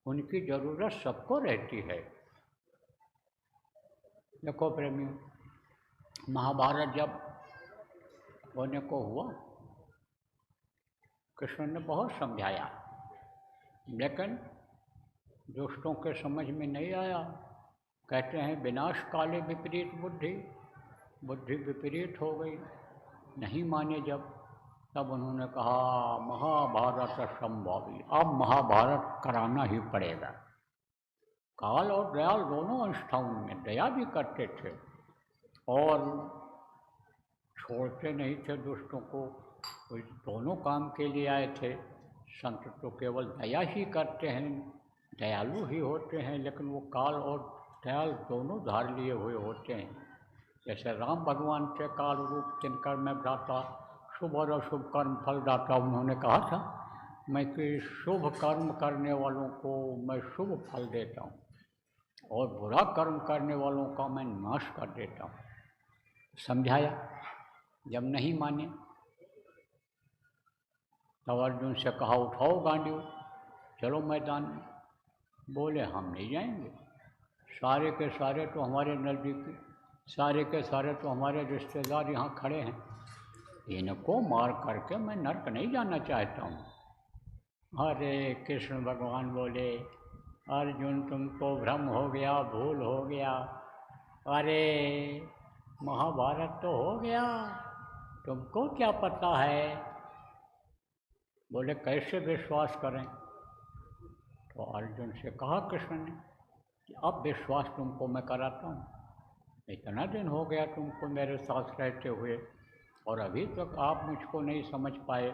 उनकी ज़रूरत सबको रहती है। देखो प्रेमियों, महाभारत जब होने को हुआ, कृष्ण ने बहुत समझाया, लेकिन दुष्टों के समझ में नहीं आया। कहते हैं विनाश काले विपरीत बुद्धि, बुद्धि विपरीत हो गई, नहीं माने जब। तब उन्होंने कहा महाभारत संभवी, अब महाभारत कराना ही पड़ेगा। काल और दयाल दोनों अंश था उनमें, दया भी करते थे और छोड़ते नहीं थे दुष्टों को। दोनों काम के लिए आए थे। संत तो केवल दया ही करते हैं, दयालु ही होते हैं, लेकिन वो काल और दयाल दोनों धार लिए हुए होते हैं। जैसे राम भगवान थे काल रूप तिनकर में भ्राता, शुभ और अशुभ कर्म फल दाता। उन्होंने कहा था मैं कि शुभ कर्म करने वालों को मैं शुभ फल देता हूँ और बुरा कर्म करने वालों का मैं नाश कर देता हूँ। समझाया, जब नहीं माने तब अर्जुन से कहा उठाओ गांडियों, चलो मैदान में। बोले हम नहीं जाएंगे, सारे के सारे तो हमारे नज़दीकी, सारे के सारे तो हमारे रिश्तेदार यहाँ खड़े हैं, इनको मार करके मैं नर्क नहीं जाना चाहता हूँ। अरे कृष्ण भगवान बोले अर्जुन तुमको भ्रम हो गया, भूल हो गया। अरे महाभारत तो हो गया, तुमको क्या पता है। बोले कैसे विश्वास करें। तो अर्जुन से कहा कृष्ण ने कि अब विश्वास तुमको मैं कराता हूँ। इतना दिन हो गया तुमको मेरे साथ रहते हुए और अभी तक आप मुझको नहीं समझ पाए,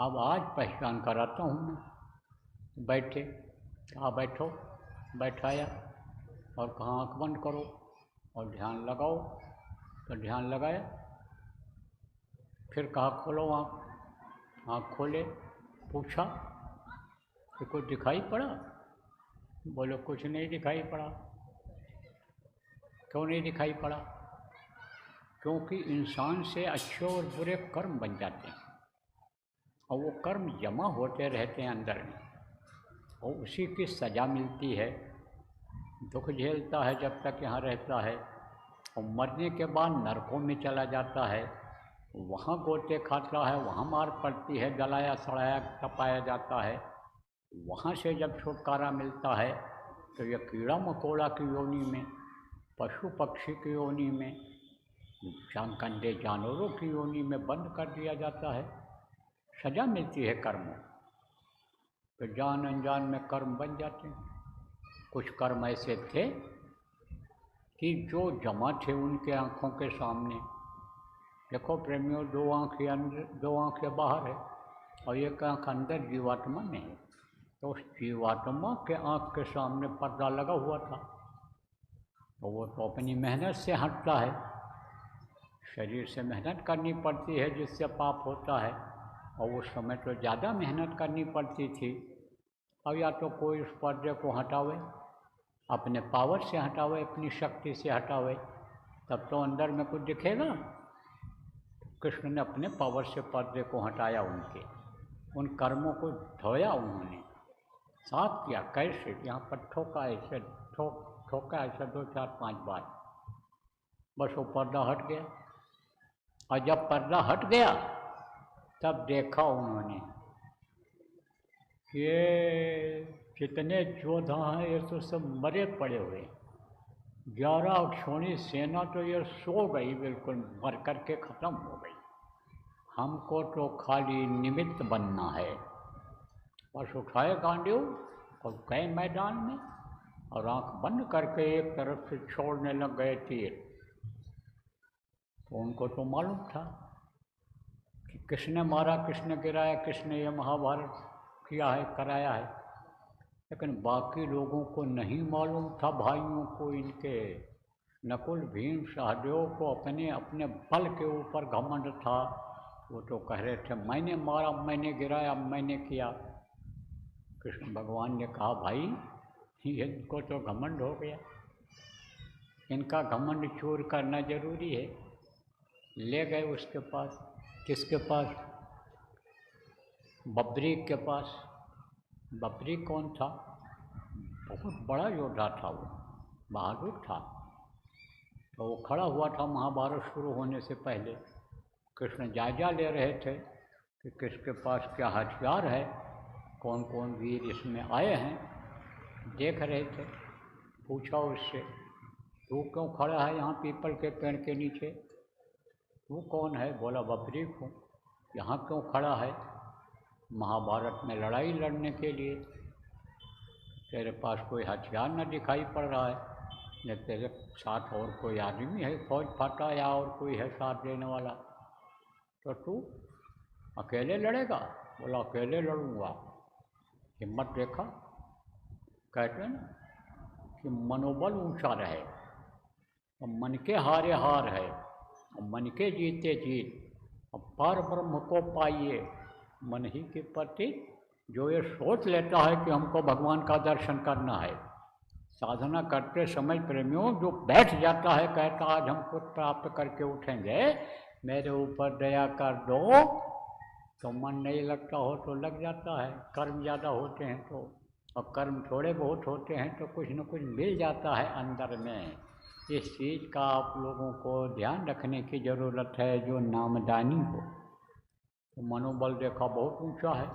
अब आज पहचान कराता हूँ मैं। बैठे, कहा बैठो, बैठाया और कहा आँख बंद करो और ध्यान लगाओ। तो ध्यान लगाया, फिर कहा खोलो आँख, आँख खोले, पूछा कि कुछ दिखाई पड़ा। बोलो कुछ नहीं दिखाई पड़ा। क्यों नहीं दिखाई पड़ा? क्योंकि इंसान से अच्छे और बुरे कर्म बन जाते हैं और वो कर्म जमा होते रहते हैं अंदर में और उसी की सज़ा मिलती है। दुख झेलता है जब तक यहाँ रहता है और मरने के बाद नरकों में चला जाता है, वहाँ गोते खाता है, वहाँ मार पड़ती है, जलाया सड़ाया तपाया जाता है। वहाँ से जब छुटकारा मिलता है तो यह कीड़ा मकोड़ा की योनि में, पशु पक्षी की योनि में, गंदे जानवरों की योनि में बंद कर दिया जाता है। सजा मिलती है कर्मों, तो जान अनजान में कर्म बन जाते हैं। कुछ कर्म ऐसे थे कि जो जमा थे उनके आँखों के सामने। देखो प्रेमियों, दो आँखें अंदर, दो आँखें बाहर है और एक आँख अंदर जीवात्मा में है। तो उस जीवात्मा के आँख के सामने पर्दा लगा हुआ था, तो वो तो अपनी मेहनत से हटता है। शरीर से मेहनत करनी पड़ती है जिससे पाप होता है, और उस समय तो ज़्यादा मेहनत करनी पड़ती थी। अब या तो कोई उस पर्दे को हटावे, अपने पावर से हटावे, अपनी शक्ति से हटावे, तब तो अंदर में कुछ दिखेगा। कृष्ण ने अपने पावर से पर्दे को हटाया, उन कर्मों को धोया, उन्होंने साफ किया। कैसे? यहाँ पर ठोका ऐसे, ठोका ऐसे 2 4 5 बार, बस वो पर्दा हट गया। और जब पर्दा हट गया तब देखा उन्होंने ये कितने योद्धा हैं, ये तो सब मरे पड़े हुए। 11 अक्षौणी सेना तो ये सो गई, बिल्कुल मर करके ख़त्म हो गई। हमको तो खाली निमित्त बनना है। बस उठाए गांडियों और गए मैदान में और आंख बंद करके एक तरफ से छोड़ने लग गए तीर। तो उनको तो मालूम था कि किसने मारा, किसने गिराया, किसने ये महाभारत किया है, कराया है। लेकिन बाकी लोगों को नहीं मालूम था, भाइयों को, इनके नकुल भीम सहदेव को अपने अपने बल के ऊपर घमंड था। वो तो कह रहे थे मैंने मारा, मैंने गिराया, मैंने किया। कृष्ण भगवान ने कहा भाई इनको तो घमंड हो गया, इनका घमंड चूर करना जरूरी है। ले गए उसके पास। किसके पास? बब्रीक के पास। बब्रीक कौन था? बहुत बड़ा योद्धा था वो, बहादुर था। तो वो खड़ा हुआ था महाभारत शुरू होने से पहले। कृष्ण जायजा ले रहे थे कि किसके पास क्या हथियार है, कौन कौन वीर इसमें आए हैं, देख रहे थे। पूछा उससे, तू क्यों खड़ा है यहाँ पीपल के पेड़ के नीचे? तू कौन है? बोला बब्रीक हूँ। यहाँ क्यों खड़ा है? महाभारत में लड़ाई लड़ने के लिए। तेरे पास कोई हथियार न दिखाई पड़ रहा है, न तेरे साथ और कोई आदमी है, फौज फाटा या और कोई है साथ देने वाला, तो तू अकेले लड़ेगा? बोला अकेले लड़ूंगा। हिम्मत देखा। कहते हैं ना कि मनोबल ऊंचा रहे, और मन के हारे हार है, और मन के जीते जीत। और पार ब्रह्म को पाइए मन ही के प्रति। जो ये सोच लेता है कि हमको भगवान का दर्शन करना है, साधना करते समय प्रेमियों जो बैठ जाता है, कहता आज हम कुछ प्राप्त करके उठेंगे, मेरे ऊपर दया कर दो, तो मन नहीं लगता हो तो लग जाता है। कर्म ज़्यादा होते हैं तो, और कर्म थोड़े बहुत होते हैं तो कुछ न कुछ मिल जाता है अंदर में। इस चीज़ का आप लोगों को ध्यान रखने की ज़रूरत है, जो नामदानी हो। तो मनोबल देखा बहुत ऊंचा है,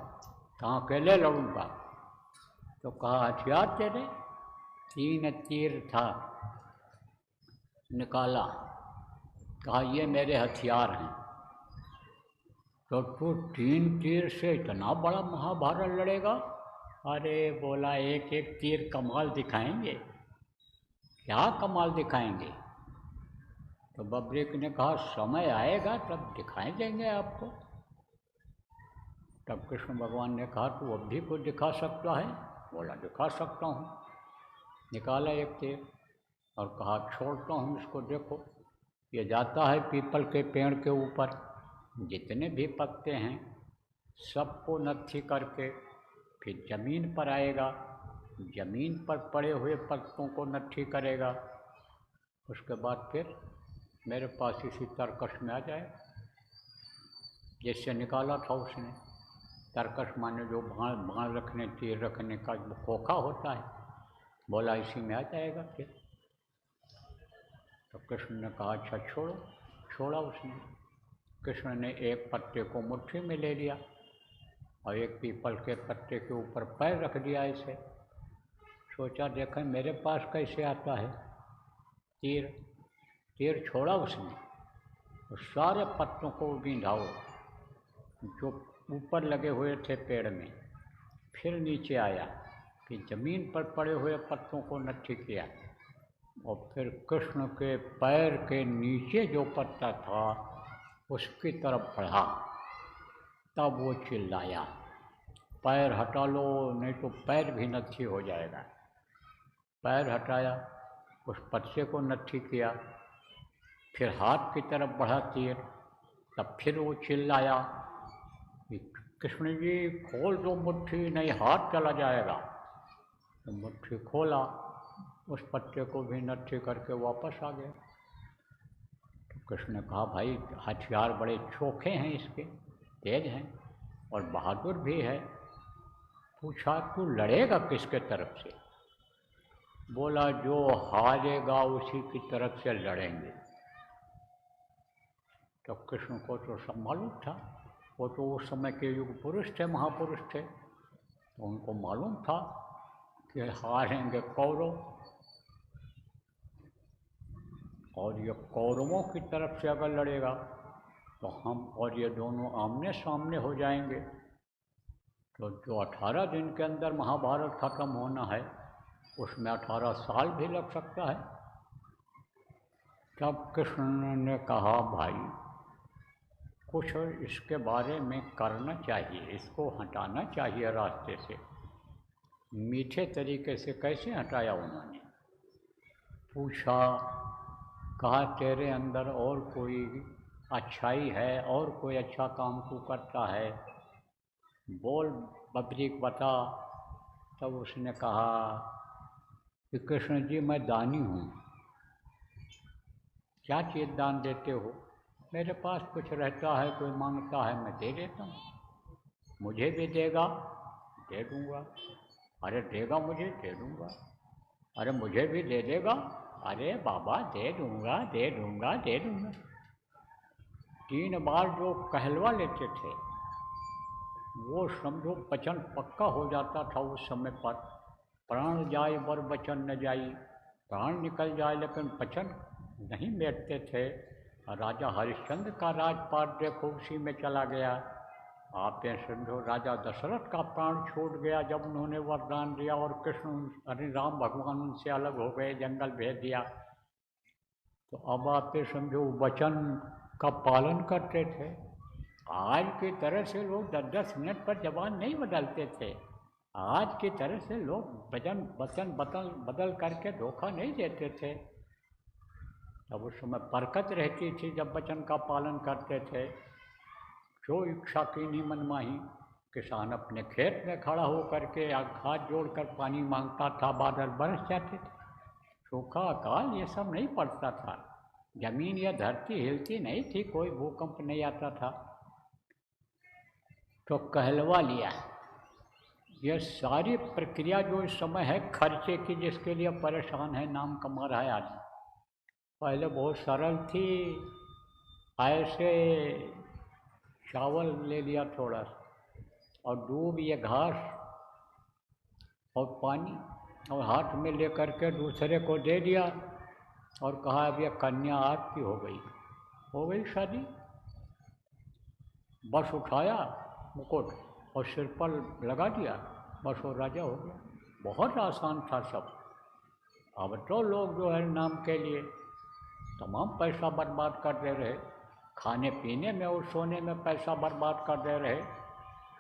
कहाँ अकेले लड़ूंगा। तो कहा हथियार तेरे? 3 तीर था, निकाला, कहा ये मेरे हथियार हैं। तो तू 3 तीर से इतना बड़ा महाभारत लड़ेगा? अरे बोला एक एक तीर कमाल दिखाएंगे। क्या कमाल दिखाएंगे? तो बब्रीक ने कहा समय आएगा तब दिखाई देंगे आपको। तब कृष्ण भगवान ने कहा तू अब भी कुछ दिखा सकता है? बोला दिखा सकता हूँ। निकाला एक तीर और कहा छोड़ता हूँ इसको, देखो ये जाता है पीपल के पेड़ के ऊपर, जितने भी पत्ते हैं सबको नत्थी करके फिर ज़मीन पर आएगा, ज़मीन पर पड़े हुए पत्तों को नत्थी करेगा, उसके बाद फिर मेरे पास इसी तरकश में आ जाए। जिससे निकाला था उसने। तरकश माने जो बाण रखने, तीर रखने का जो खोखा होता है, बोला इसी में आ जाएगा फिर। तो कृष्ण ने कहा अच्छा छोड़ो। छोड़ा उसने। कृष्ण ने एक पत्ते को मुट्ठी में ले लिया और एक पीपल के पत्ते के ऊपर पैर रख दिया ऐसे। सोचा देखें मेरे पास कैसे आता है तीर। तीर छोड़ा उसने, तो सारे पत्तों को बिंधाओ जो ऊपर लगे हुए थे पेड़ में, फिर नीचे आया, फिर ज़मीन पर पड़े हुए पत्तों को नट्ठी किया, और फिर कृष्ण के पैर के नीचे जो पत्ता था उसकी तरफ बढ़ा। तब वो चिल्लाया पैर हटा लो नहीं तो पैर भी नट्ठी हो जाएगा। पैर हटाया, उस पत्ते को नट्ठी किया, फिर हाथ की तरफ बढ़ा तीर। तब फिर वो चिल्लाया कि कृष्ण जी खोल दो मुट्ठी, नहीं हाथ चला जाएगा। तो मुट्ठी खोला, उस पत्ते को भी नट्ठी करके वापस आ गया। तो कृष्ण ने कहा भाई हथियार बड़े चोखे हैं इसके, तेज हैं और बहादुर भी है। पूछा तू लड़ेगा किसके तरफ से? बोला जो हारेगा उसी की तरफ से लड़ेंगे। तो कृष्ण को तो सब मालूम था, वो तो उस समय के युग पुरुष थे, महापुरुष थे, तो उनको मालूम था कि हारेंगे कौरव, और ये कौरवों की तरफ से अगर लड़ेगा तो हम और ये दोनों आमने सामने हो जाएंगे। तो जो 18 दिन के अंदर महाभारत खत्म होना है उसमें 18 साल भी लग सकता है। तब कृष्ण ने कहा भाई कुछ इसके बारे में करना चाहिए, इसको हटाना चाहिए रास्ते से। मीठे तरीके से कैसे हटाया उन्होंने? पूछा, कहा तेरे अंदर और कोई अच्छाई है, और कोई अच्छा काम तू करता है, बोल बब्रीक बता। तब उसने कहा कि कृष्ण जी मैं दानी हूँ। क्या चीज़ दान देते हो? मेरे पास कुछ रहता है, कोई मांगता है मैं दे देता हूँ, मुझे भी देगा दे दूँगा। अरे देगा मुझे, दे दूँगा। अरे मुझे भी दे देगा, अरे बाबा दे दूँगा दे दूँगा दे दूँगा। 3 बार जो कहलवा लेते थे वो समझो वचन पक्का हो जाता था उस समय पर। प्राण जाए बर वचन न जाई, प्राण निकल जाए लेकिन वचन नहीं बैठते थे। राजा हरिश्चंद्र का राजपाट देखो उसी में चला गया। आप ये समझो राजा दशरथ का प्राण छूट गया जब उन्होंने वरदान दिया और कृष्ण अरे राम भगवान उनसे अलग हो गए, जंगल भेज दिया। तो अब आप ये समझो वचन का पालन करते थे। आज की तरह से लोग 10-10 मिनट पर जबान नहीं बदलते थे। आज की तरह से लोग वचन बदल करके धोखा नहीं देते थे। तब उस समय बरकत रहती थी जब वचन का पालन करते थे। जो इच्छा कीनी मनमाही, किसान अपने खेत में खड़ा हो करके हाथ जोड़कर पानी मांगता था, बादल बरस जाते थे। सूखा अकाल ये सब नहीं पड़ता था, जमीन या धरती हिलती नहीं थी, कोई भूकंप नहीं आता था। तो कहलवा लिया। ये सारी प्रक्रिया जो इस समय है खर्चे की, जिसके लिए परेशान है, नाम कमा रहा है आदमी, पहले बहुत सरल थी। ऐसे चावल ले लिया थोड़ा सा और दूब या घास और पानी और हाथ में ले करके दूसरे को दे दिया और कहा अब यह कन्या आपकी हो गई शादी। बस उठाया मुकुट और सिर पर लगा दिया, बस वो राजा हो गया। बहुत आसान था सब। अब तो लोग जो है नाम के लिए तमाम पैसा बर्बाद कर दे रहे, खाने पीने में और सोने में पैसा बर्बाद कर दे रहे।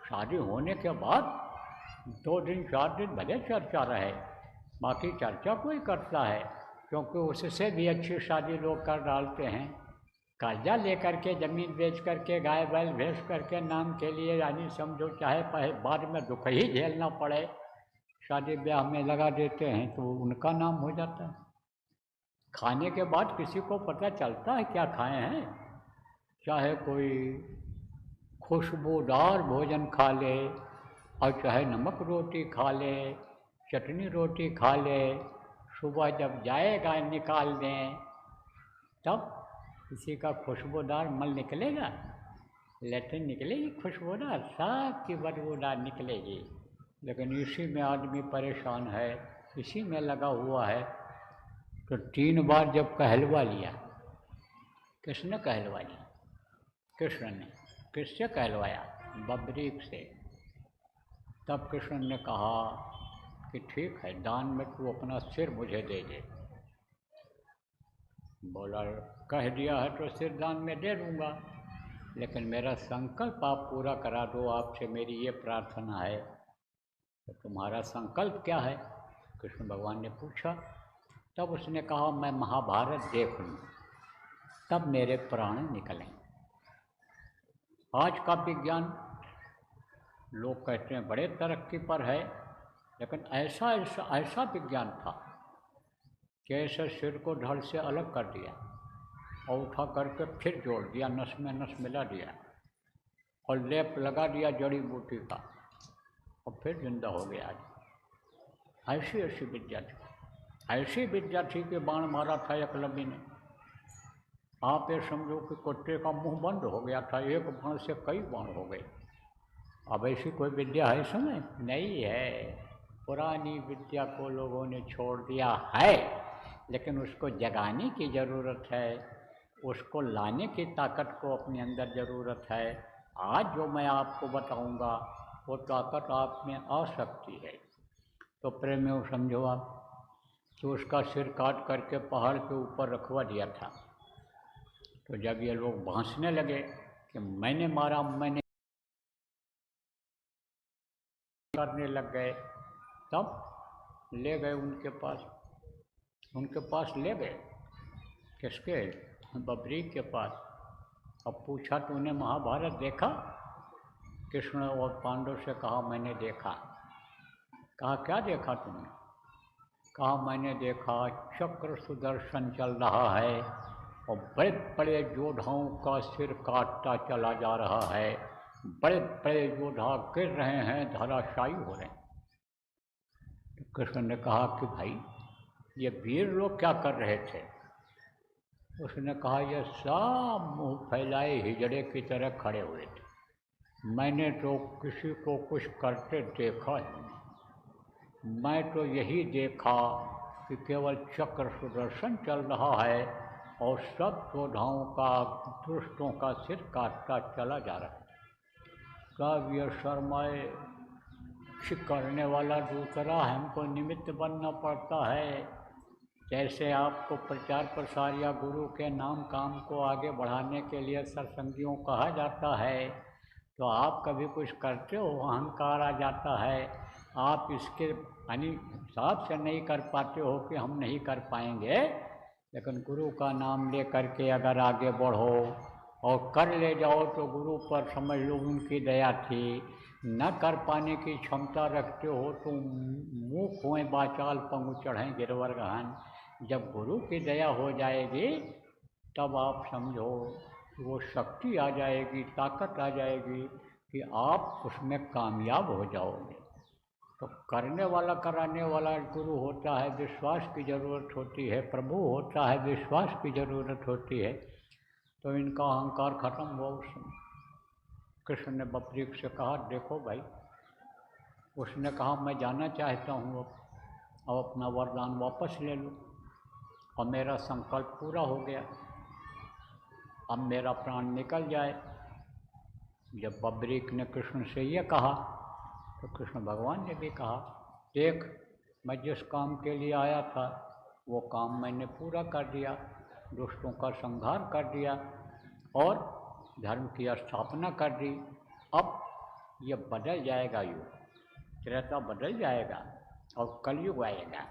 शादी होने के बाद 2 दिन 4 दिन भले चर्चा रहे, बाकी चर्चा कोई करता है, क्योंकि उससे भी अच्छी शादी लोग कर डालते हैं। कर्जा लेकर के, ज़मीन बेच करके, गाय बैल भेज करके नाम के लिए, यानी समझो चाहे बाद में दुख ही झेलना पड़े, शादी ब्याह में लगा देते हैं तो उनका नाम हो जाता है। खाने के बाद किसी को पता चलता है क्या खाए हैं? चाहे कोई खुशबूदार भोजन खा ले और चाहे नमक रोटी खा ले, चटनी रोटी खा ले, सुबह जब जाएगा निकाल दें तब किसी का खुशबूदार मल निकलेगा, लेटरिन निकलेगी खुशबूदार, साफ की बदबूदार निकलेगी। लेकिन इसी में आदमी परेशान है, इसी में लगा हुआ है। तो 3 बार जब कहलवा लिया, किसने कहलवा लिया? कृष्ण ने। किससे कहलवाया? बबरीक से। तब कृष्ण ने कहा कि ठीक है, दान में तू अपना सिर मुझे दे दे। बोला कह दिया है तो सिर दान में दे दूँगा, लेकिन मेरा संकल्प आप पूरा करा दो, आपसे मेरी ये प्रार्थना है। तो तुम्हारा संकल्प क्या है? कृष्ण भगवान ने पूछा। तब उसने कहा मैं महाभारत देख लूँ, तब मेरे प्राण निकलें। आज का विज्ञान लोग कहते हैं बड़े तरक्की पर है, लेकिन ऐसा विज्ञान था कि ऐसे सिर को धड़ से अलग कर दिया और उठा करके फिर जोड़ दिया, नस में नस मिला दिया और लेप लगा दिया जड़ी बूटी का और फिर जिंदा हो गया। आज ऐसी विद्या थी, ऐसी विद्या थी कि बाण मारा था एकलव्य ने। आप ये समझो कि कुत्ते का मुंह बंद हो गया था, एक बाण से कई बाण हो गए। अब ऐसी कोई विद्या है समय? नहीं है। पुरानी विद्या को लोगों ने छोड़ दिया है, लेकिन उसको जगाने की ज़रूरत है, उसको लाने की ताकत को अपने अंदर ज़रूरत है। आज जो मैं आपको बताऊंगा वो ताकत आप में आ सकती है। तो प्रेम में समझो आप कि उसका सिर काट करके पहाड़ के ऊपर रखवा दिया था। तो जब ये लोग भांसने लगे कि मैंने मारा, मैंने करने लग गए, तब ले गए उनके पास ले गए। किसके? बबरीक के पास। अब पूछा तूने महाभारत देखा? कृष्ण और पांडव से कहा मैंने देखा। कहा क्या देखा तुमने? कहा मैंने देखा चक्र सुदर्शन चल रहा है और बड़े बड़े योद्धाओं का सिर काटता चला जा रहा है, बड़े बड़े योद्धा गिर रहे हैं, धराशायी हो रहे हैं। कृष्ण ने कहा कि भाई ये वीर लोग क्या कर रहे थे? उसने कहा ये सब मुंह फैलाए हिजड़े की तरह खड़े हुए थे। मैंने तो किसी को कुछ करते देखा ही नहीं। मैं तो यही देखा कि केवल चक्र सुदर्शन चल रहा है और सब योद्धाओं का, दुष्टों का सिर काटता चला जा रहा है। तब ये शर्माए कि करने वाला दूसरा, हमको निमित्त बनना पड़ता है। जैसे आपको प्रचार प्रसार या गुरु के नाम काम को आगे बढ़ाने के लिए सत्संगियों कहा जाता है, तो आप कभी कुछ करते हो, अहंकार आ जाता है। आप इसके यानी हिसाब से नहीं कर पाते हो कि हम नहीं कर पाएंगे, लेकिन गुरु का नाम ले करके अगर आगे बढ़ो और कर ले जाओ तो गुरु पर समझ लो उनकी दया थी। न कर पाने की क्षमता रखते हो तो मुँह खोएं बाचाल पंगु चढ़ें गिरवर गहन। जब गुरु की दया हो जाएगी तब आप समझो वो शक्ति आ जाएगी, ताकत आ जाएगी कि आप उसमें कामयाब हो जाओगे। तो करने वाला कराने वाला गुरु होता है, विश्वास की ज़रूरत होती है, प्रभु होता है, विश्वास की ज़रूरत होती है। तो इनका अहंकार खत्म हुआ उस समय। कृष्ण ने बपरीक से कहा देखो भाई, उसने कहा मैं जाना चाहता हूँ, अब अपना वरदान वापस ले लो। और मेरा संकल्प पूरा हो गया, अब मेरा प्राण निकल जाए। जब बब्रीक ने कृष्ण से ये कहा तो कृष्ण भगवान ने भी कहा देख, मैं जिस काम के लिए आया था वो काम मैंने पूरा कर दिया, दुष्टों का संहार कर दिया और धर्म की स्थापना कर दी। अब ये बदल जाएगा युग, त्रेता बदल जाएगा और कलयुग आएगा।